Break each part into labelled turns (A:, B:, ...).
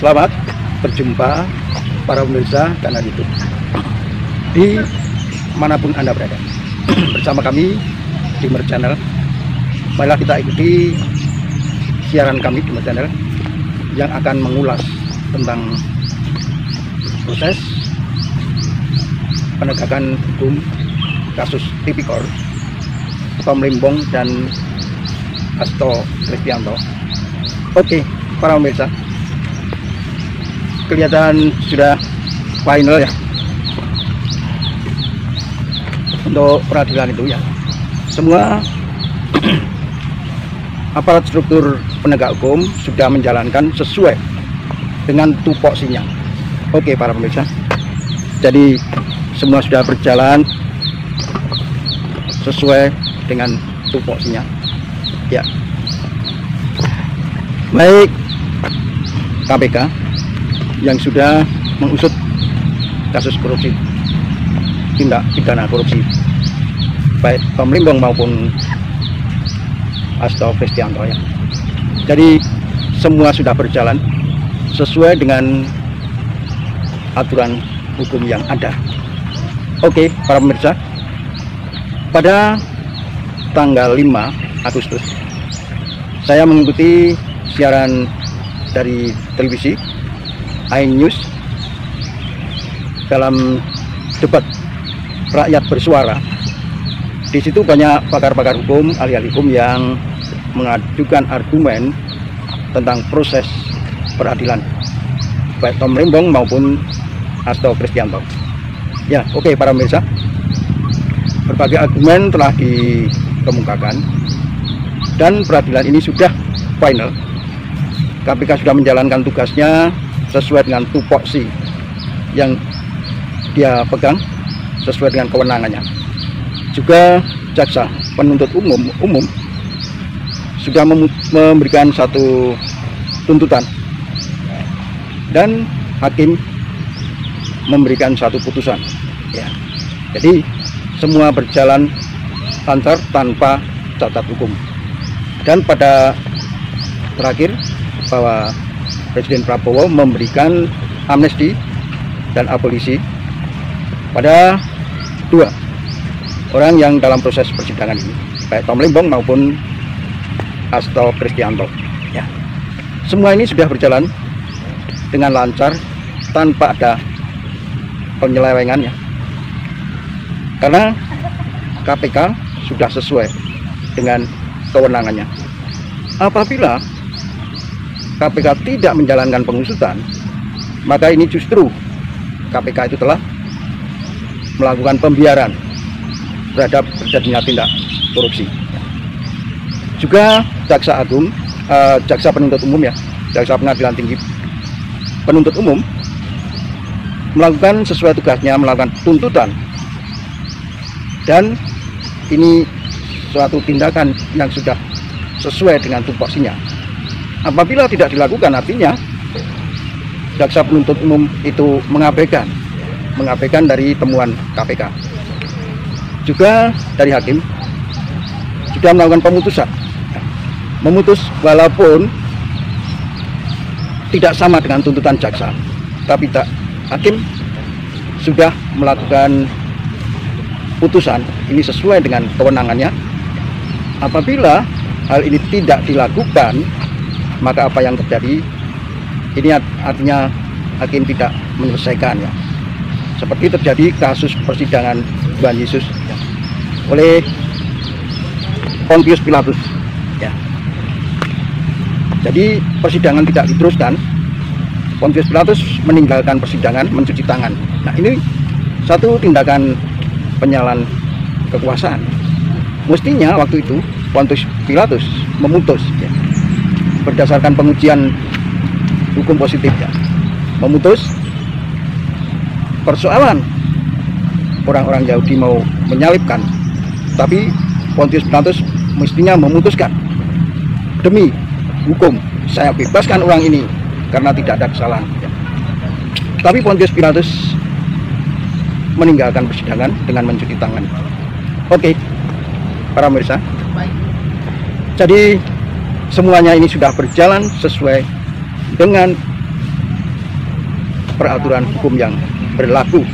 A: Selamat berjumpa para pemirsa kanal YouTube di manapun Anda berada. Bersama kami di Mer Channel. Marilah kita ikuti siaran kami di Mer Channel yang akan mengulas tentang proses penegakan hukum kasus tipikor Tom Limbong dan Hasto Kristianto. Oke, para pemirsa, kelihatan sudah final ya untuk peradilan itu ya. Semua aparat struktur penegak hukum sudah menjalankan sesuai dengan tupoksinya. Oke, para pemirsa, jadi semua sudah berjalan sesuai dengan tupoksinya ya. Baik KPK yang sudah mengusut kasus korupsi, tindak pidana korupsi baik Tom Limbong maupun Hasto Kristianto ya. Jadi semua sudah berjalan sesuai dengan aturan hukum yang ada. Oke, para pemirsa, pada tanggal 5 Agustus saya mengikuti siaran dari televisi iNews dalam debat rakyat bersuara. Di situ banyak pakar-pakar hukum, ahli-ahli hukum yang mengajukan argumen tentang proses peradilan baik Tom Limbong maupun Hasto Kristianto. Ya, oke para pemirsa, berbagai argumen telah dikemukakan dan peradilan ini sudah final. KPK sudah menjalankan tugasnya sesuai dengan tupoksi yang dia pegang, sesuai dengan kewenangannya. Juga jaksa penuntut umum sudah memberikan satu tuntutan dan hakim memberikan satu putusan ya. Jadi semua berjalan lancar tanpa cacat hukum. Dan pada terakhir bahwa Presiden Prabowo memberikan amnesti dan abolisi pada 2 orang yang dalam proses persidangan ini, baik Tom Limbong maupun Hasto Kristianto ya. Semua ini sudah berjalan dengan lancar tanpa ada penyelewengan ya, karena KPK sudah sesuai dengan kewenangannya. Apabila KPK tidak menjalankan pengusutan, maka ini justru KPK itu telah melakukan pembiaran terhadap terjadinya tindak korupsi. Juga jaksa agung, jaksa penuntut umum ya, jaksa pengadilan tinggi penuntut umum melakukan sesuai tugasnya, melakukan tuntutan, dan ini suatu tindakan yang sudah sesuai dengan tupoksinya. Apabila tidak dilakukan, artinya jaksa penuntut umum itu mengabaikan dari temuan KPK. Juga dari hakim sudah melakukan pemutusan, memutus walaupun tidak sama dengan tuntutan jaksa, tapi hakim sudah melakukan putusan ini sesuai dengan kewenangannya. Apabila hal ini tidak dilakukan, maka apa yang terjadi ini artinya hakim tidak menyelesaikan ya. Seperti terjadi kasus persidangan Tuhan Yesus ya, oleh Pontius Pilatus ya. Jadi persidangan tidak diteruskan, Pontius Pilatus meninggalkan persidangan, mencuci tangan. Nah, ini satu tindakan penyalahan kekuasaan. Mestinya waktu itu Pontius Pilatus memutus ya, berdasarkan pengujian hukum positif ya, memutus persoalan orang-orang Yahudi mau menyalibkan, tapi Pontius Pilatus mestinya memutuskan demi hukum saya bebaskan orang ini karena tidak ada kesalahan ya. Tapi Pontius Pilatus meninggalkan persidangan dengan mencuci tangan. Oke, para pemirsa, jadi semuanya ini sudah berjalan sesuai dengan peraturan hukum yang berlaku.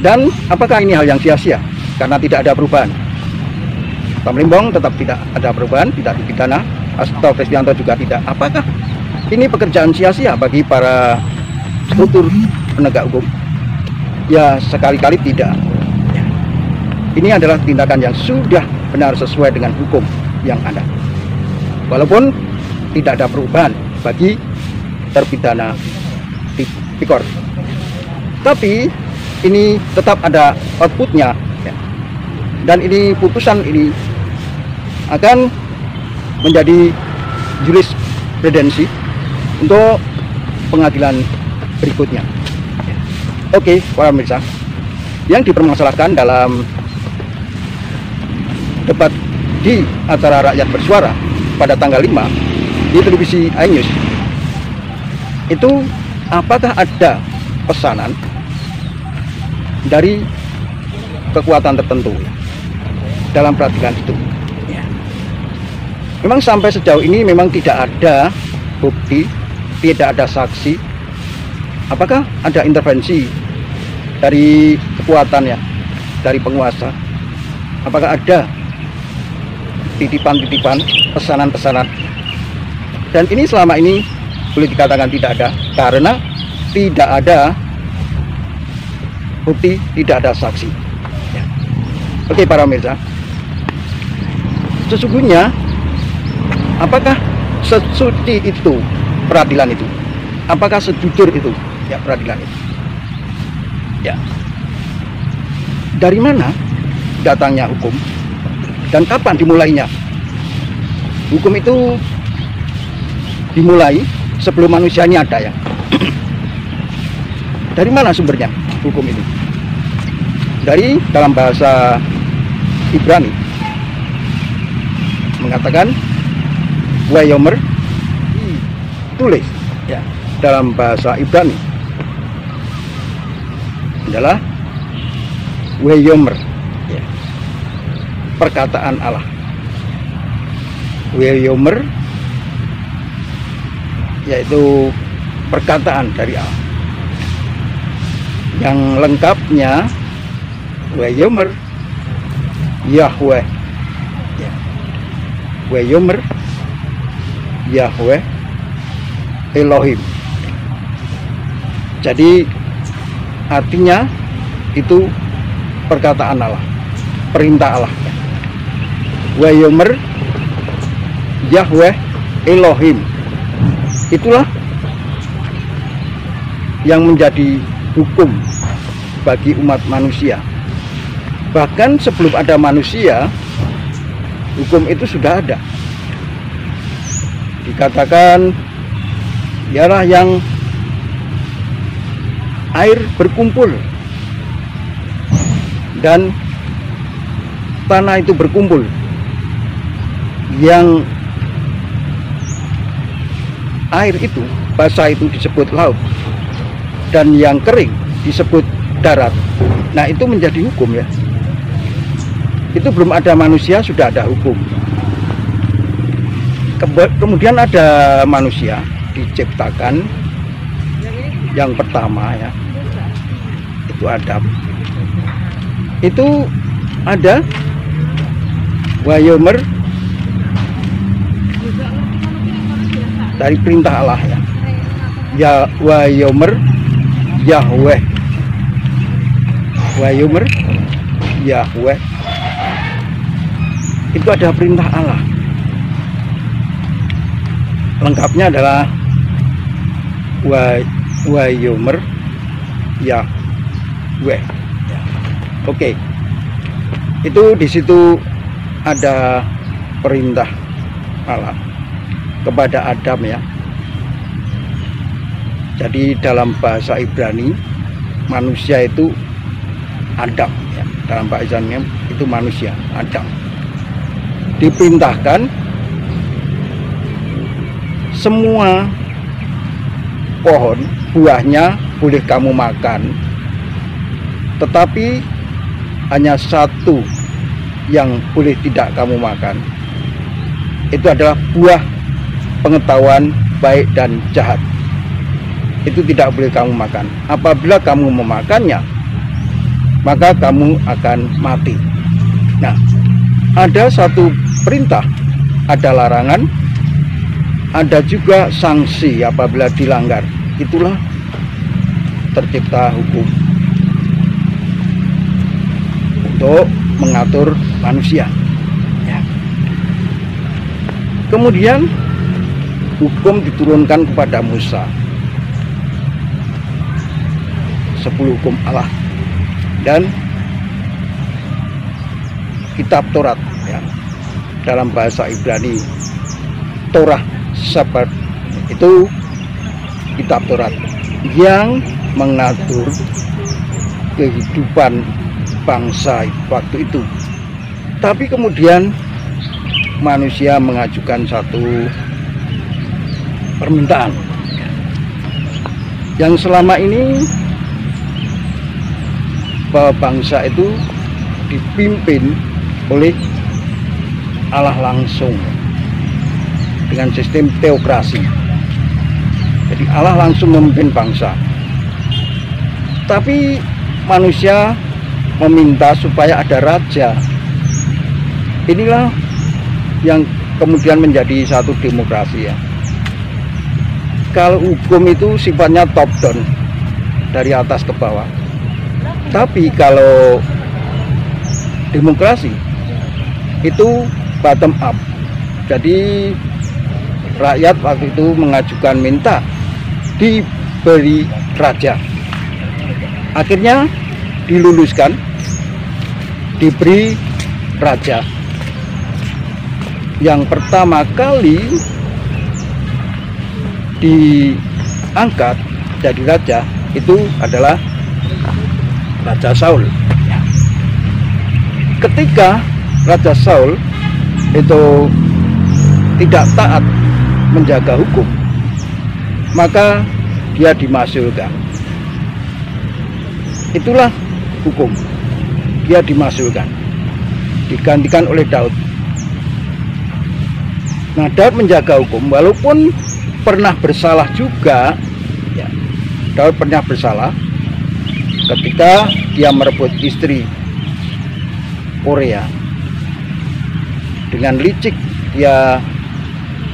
A: Dan apakah ini hal yang sia-sia karena tidak ada perubahan? Tamlimbong tetap tidak ada perubahan, tidak dipidana. Hasto Kristianto juga tidak. Apakah ini pekerjaan sia-sia bagi para struktur penegak hukum? Ya, sekali-kali tidak. Ini adalah tindakan yang sudah benar sesuai dengan hukum yang ada. Walaupun tidak ada perubahan bagi terpidana tipikor, tapi ini tetap ada outputnya, dan ini putusan ini akan menjadi jurisprudensi untuk pengadilan berikutnya. Oke, para pemirsa, yang dipermasalahkan dalam debat di acara Rakyat Bersuara pada tanggal 5 di televisi iNews itu, apakah ada pesanan dari kekuatan tertentu dalam peradilan itu? Memang sampai sejauh ini memang tidak ada bukti, tidak ada saksi. Apakah ada intervensi dari kekuatan ya, dari penguasa? Apakah ada titipan-titipan, pesanan-pesanan? Dan ini selama ini boleh dikatakan tidak ada, karena tidak ada bukti, tidak ada saksi. Oke, para pemirsa, sesungguhnya apakah sesuci itu peradilan itu? Apakah sejujur itu ya peradilan itu? Ya, dari mana datangnya hukum dan kapan dimulainya? Hukum itu dimulai sebelum manusia ini ada ya. Dari mana sumbernya hukum ini? Dari dalam bahasa Ibrani mengatakan Wayomer, tulis ya, dalam bahasa Ibrani adalah Wayomer ya, perkataan Allah. Wayomer yaitu perkataan dari Allah. Yang lengkapnya Wayomer Yahweh ya. Wayomer Yahweh Elohim. Jadi artinya itu perkataan Allah, perintah Allah. Wayomer Yahweh Elohim, itulah yang menjadi hukum bagi umat manusia. Bahkan sebelum ada manusia, hukum itu sudah ada. Dikatakan ialah yang air berkumpul dan tanah itu berkumpul, yang air itu basah itu disebut laut, dan yang kering disebut darat. Nah, itu menjadi hukum ya. Itu belum ada manusia sudah ada hukum. Kemudian ada manusia diciptakan, yang pertama ya, itu Adam. Itu ada Wayomer dari perintah Allah ya. Ya, Wayomer Yahweh. Wayomer Yahweh, itu ada perintah Allah. Lengkapnya adalah Wayomer Yahweh. Oke. Itu di situ ada perintah Allah kepada Adam ya. Jadi dalam bahasa Ibrani manusia itu Adam ya. Dalam bahasa Ibrani itu manusia Adam. Diperintahkan semua pohon buahnya boleh kamu makan, tetapi hanya satu yang boleh tidak kamu makan. Itu adalah buah pengetahuan baik dan jahat. itu tidak boleh kamu makan. Apabila kamu memakannya, maka kamu akan mati. Nah, ada satu perintah, ada larangan, ada juga sanksi apabila dilanggar. Itulah tercipta hukum untuk mengatur manusia. Ya. Kemudian hukum diturunkan kepada Musa, 10 hukum Allah dan kitab Taurat, ya. Dalam bahasa Ibrani Torah Sabat itu kitab Taurat yang mengatur kehidupan bangsa waktu itu. Tapi kemudian manusia mengajukan satu permintaan yang selama ini bahwa bangsa itu dipimpin oleh Allah langsung dengan sistem teokrasi. Jadi Allah langsung memimpin bangsa. Tapi manusia meminta supaya ada raja. Inilah yang kemudian menjadi satu demokrasi, ya. Kalau hukum itu sifatnya top down, dari atas ke bawah. Tapi kalau demokrasi itu bottom up. Jadi rakyat waktu itu mengajukan minta diberi raja. Akhirnya diluluskan, diberi raja. Yang pertama kali diangkat jadi raja itu adalah Raja Saul. Ketika Raja Saul itu tidak taat menjaga hukum, maka dia dimasulkan. Itulah hukum. Dia dimasulkan, digantikan oleh Daud. Nah, Daud menjaga hukum walaupun pernah bersalah juga, ya. Daud pernah bersalah ketika dia merebut istri Uria. Dengan licik dia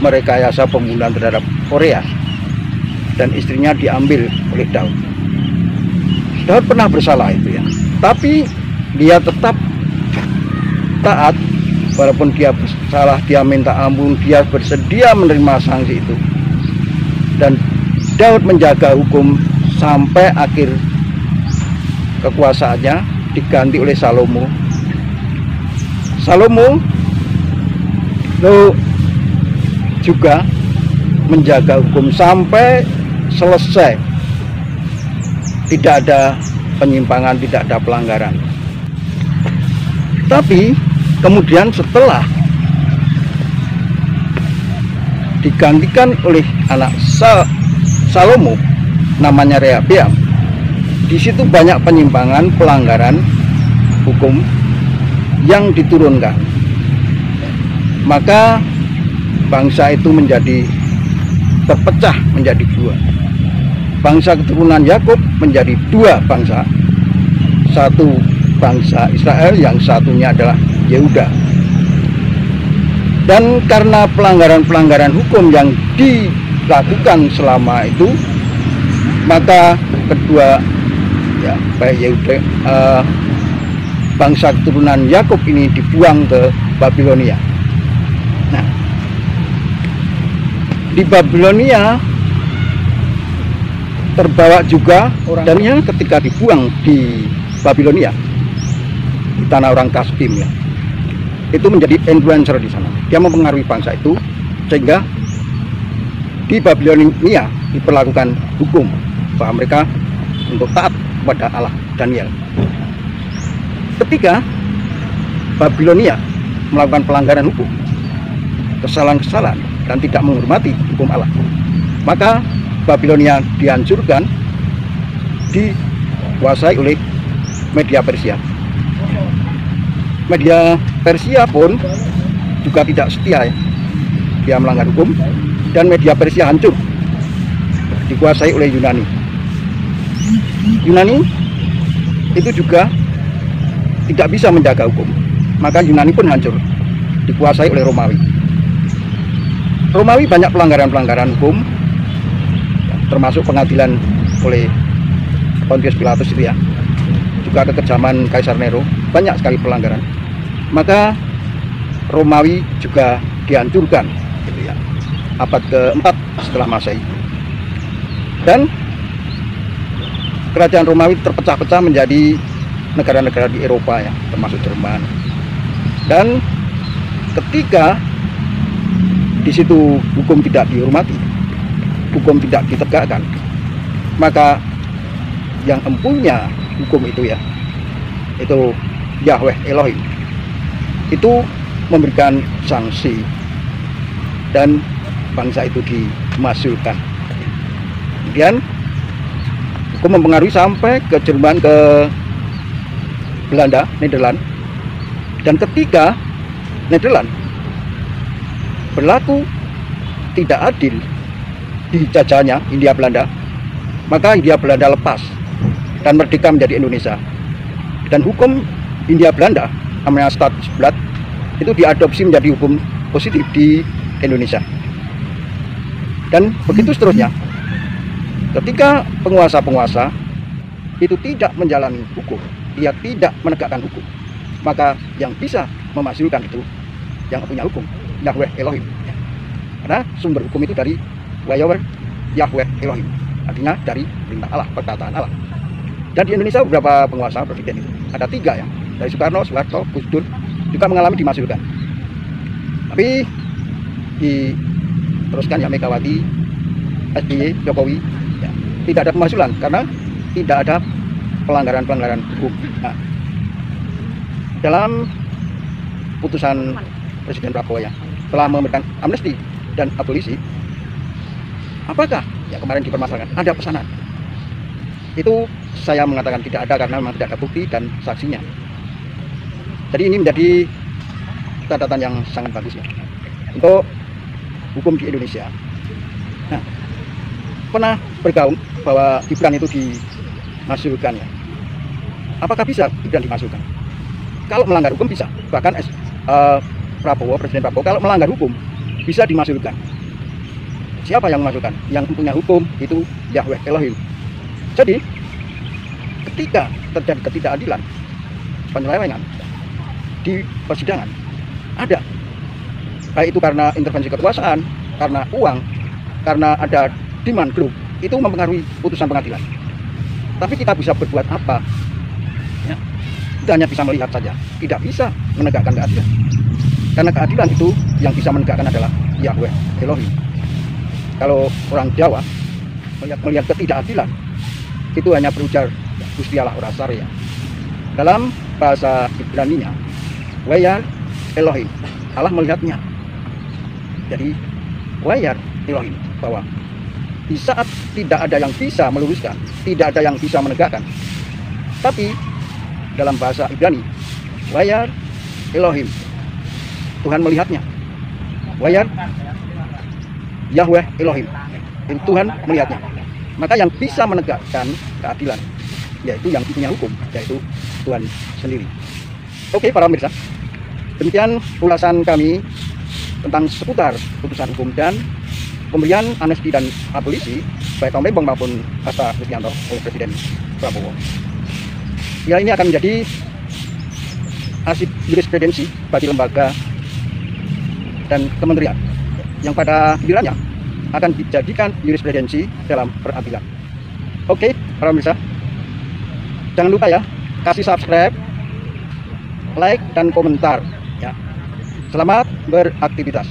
A: merekayasa pembunuhan terhadap Uria dan istrinya diambil oleh Daud. Daud pernah bersalah itu, ya. Tapi dia tetap taat. Walaupun dia bersalah, dia minta ampun, dia bersedia menerima sanksi itu. Dan Daud menjaga hukum sampai akhir kekuasaannya, diganti oleh Salomo. Salomo juga menjaga hukum sampai selesai. Tidak ada penyimpangan, tidak ada pelanggaran. Tapi kemudian setelah digantikan oleh anak Salomo, namanya Rehabeam, di situ banyak penyimpangan, pelanggaran hukum yang diturunkan. Maka bangsa itu menjadi terpecah menjadi dua. Bangsa keturunan Yakub menjadi dua bangsa. Satu bangsa Israel, yang satunya adalah Yehuda. Dan karena pelanggaran-pelanggaran hukum yang dilakukan selama itu, maka kedua, ya, baik Yehuda, bangsa keturunan Yakub ini dibuang ke Babilonia. Nah, di Babilonia terbawa juga orangnya ketika dibuang di Babilonia, di tanah orang Kasdim, ya. Itu menjadi influencer di sana. Dia mempengaruhi bangsa itu sehingga di Babilonia diperlakukan hukum bahwa mereka untuk taat kepada Allah, Daniel. Ketika Babilonia melakukan pelanggaran hukum, kesalahan-kesalahan, dan tidak menghormati hukum Allah, maka Babilonia dihancurkan, dikuasai oleh media Persia. Media Persia pun juga tidak setia, ya. Dia melanggar hukum dan media Persia hancur, dikuasai oleh Yunani. Yunani itu juga tidak bisa menjaga hukum, maka Yunani pun hancur, dikuasai oleh Romawi. Romawi banyak pelanggaran-pelanggaran hukum, termasuk pengadilan oleh Pontius Pilatus itu ya, juga kekejaman Kaisar Nero, banyak sekali pelanggaran. Maka Romawi juga dihancurkan gitu ya, abad ke-4 setelah Masehi. Dan kerajaan Romawi terpecah-pecah menjadi negara-negara di Eropa ya, termasuk Jerman. Dan ketika di situ hukum tidak dihormati, hukum tidak ditegakkan, maka yang empunya hukum itu ya, itu Yahweh Elohim, itu memberikan sanksi dan bangsa itu dimasukkan. Kemudian hukum mempengaruhi sampai ke Jerman, ke Belanda, Nederland. Dan ketika Nederland berlaku tidak adil dijajahnya Hindia Belanda, maka Hindia Belanda lepas dan merdeka menjadi Indonesia. Dan hukum Hindia Belanda namanya Staatsblad itu diadopsi menjadi hukum positif di Indonesia. Dan begitu seterusnya. Ketika penguasa-penguasa itu tidak menjalani hukum, dia tidak menegakkan hukum, maka yang bisa memasukkan itu yang punya hukum, Yahweh Elohim. Karena sumber hukum itu dari Yahweh Elohim, artinya dari perintah Allah, perkataan Allah. Dan di Indonesia beberapa penguasa presiden itu ada 3 ya, dari Soekarno, Soeharto, Gus Dur juga mengalami dimasukkan. Tapi diteruskan ya Megawati, SBY, Jokowi ya, tidak ada pemasukan karena tidak ada pelanggaran-pelanggaran hukum. Nah, dalam putusan Presiden Prabowo ya, telah memberikan amnesti dan abolisi, apakah ya kemarin dipermasalahkan ada pesanan? Itu saya mengatakan tidak ada karena memang tidak ada bukti dan saksinya. Jadi ini menjadi catatan yang sangat bagus ya untuk hukum di Indonesia. Nah, pernah bergaung bahwa Gibran itu dimasukkan ya. Apakah bisa Gibran dimasukkan? Kalau melanggar hukum bisa. Bahkan Presiden Prabowo kalau melanggar hukum bisa dimasukkan. Siapa yang memasukkan? Yang punya hukum itu Yahweh Elohim. Jadi ketika terjadi ketidakadilan, penyelewengan di persidangan ada, baik itu karena intervensi kekuasaan, karena uang, karena ada demand group, itu mempengaruhi putusan pengadilan. Tapi kita bisa berbuat apa? Ya, kita hanya bisa melihat saja, tidak bisa menegakkan keadilan. Karena keadilan itu yang bisa menegakkan adalah Yahweh Elohim. Kalau orang Jawa melihat ketidakadilan, itu hanya berujar Gusti Allah ora sarya. Dalam bahasa Ibrani-nya, Wayar Elohim, Allah melihatnya. Jadi Wayar Elohim, bahwa di saat tidak ada yang bisa meluruskan, tidak ada yang bisa menegakkan, tapi dalam bahasa Ibrani, Wayar Elohim, Tuhan melihatnya. Wayar Yahweh Elohim, Tuhan melihatnya. Maka yang bisa menegakkan keadilan yaitu yang punya hukum, yaitu Tuhan sendiri. Oke para pemirsa, demikian ulasan kami tentang seputar putusan hukum dan pemberian amnesti dan abolisi baik Tom Lembong maupun Hasto Kristianto oleh Presiden Prabowo. Ya, ini akan menjadi arsip jurisprudensi bagi lembaga dan kementerian yang pada gilirannya akan dijadikan jurisprudensi dalam peradilan. Oke, para pemirsa, jangan lupa ya, kasih subscribe, like, dan komentar ya. Selamat beraktivitas.